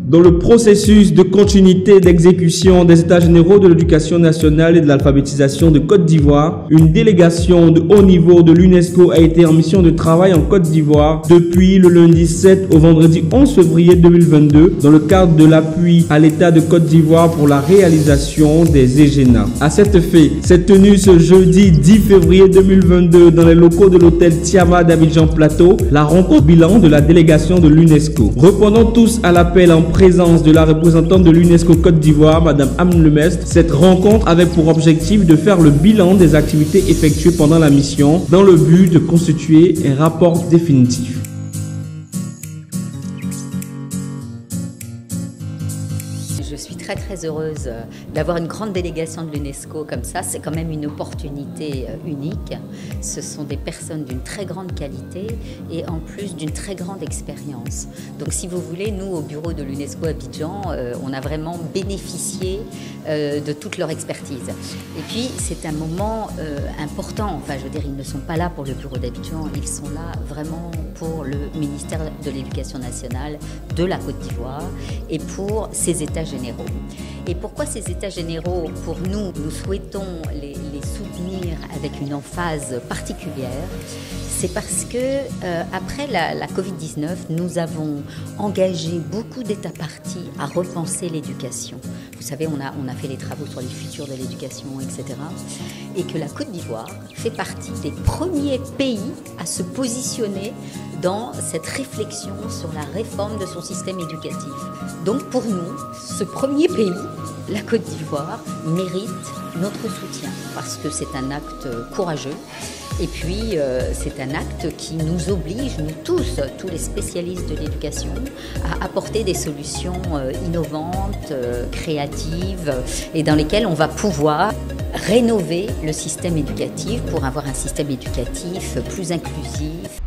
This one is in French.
Dans le processus de continuité d'exécution des États généraux de l'éducation nationale et de l'alphabétisation de Côte d'Ivoire, une délégation de haut niveau de l'UNESCO a été en mission de travail en Côte d'Ivoire depuis le lundi 7 au vendredi 11 février 2022 dans le cadre de l'appui à l'État de Côte d'Ivoire pour la réalisation des EGENA. À cet effet, s'est tenue ce jeudi 10 février 2022 dans les locaux de l'hôtel Tiama d'Abidjan Plateau la rencontre bilan de la délégation de l'UNESCO. Répondons tous à l'appel en présence de la représentante de l'UNESCO Côte d'Ivoire, Madame Anne Lemestre. Cette rencontre avait pour objectif de faire le bilan des activités effectuées pendant la mission dans le but de constituer un rapport définitif. Je suis très heureuse d'avoir une grande délégation de l'UNESCO comme ça. C'est quand même une opportunité unique. Ce sont des personnes d'une très grande qualité et en plus d'une très grande expérience. Donc si vous voulez, nous au bureau de l'UNESCO Abidjan, on a vraiment bénéficié de toute leur expertise. Et puis c'est un moment important. Enfin je veux dire, ils ne sont pas là pour le bureau d'Abidjan, ils sont là vraiment pour le ministère de l'Éducation nationale de la Côte d'Ivoire et pour ses États généraux. Et pourquoi ces États généraux? Pour nous, nous souhaitons les soutenir avec une emphase particulière. C'est parce que après la Covid-19, nous avons engagé beaucoup d'États parties à repenser l'éducation. Vous savez, on a fait les travaux sur les futurs de l'éducation, etc. Et que la Côte d'Ivoire fait partie des premiers pays à se positionner dans cette réflexion sur la réforme de son système éducatif. Donc pour nous, ce premier pays, la Côte d'Ivoire, mérite notre soutien parce que c'est un acte courageux. Et puis, c'est un acte qui nous oblige, nous tous les spécialistes de l'éducation, à apporter des solutions innovantes, créatives, et dans lesquelles on va pouvoir rénover le système éducatif pour avoir un système éducatif plus inclusif.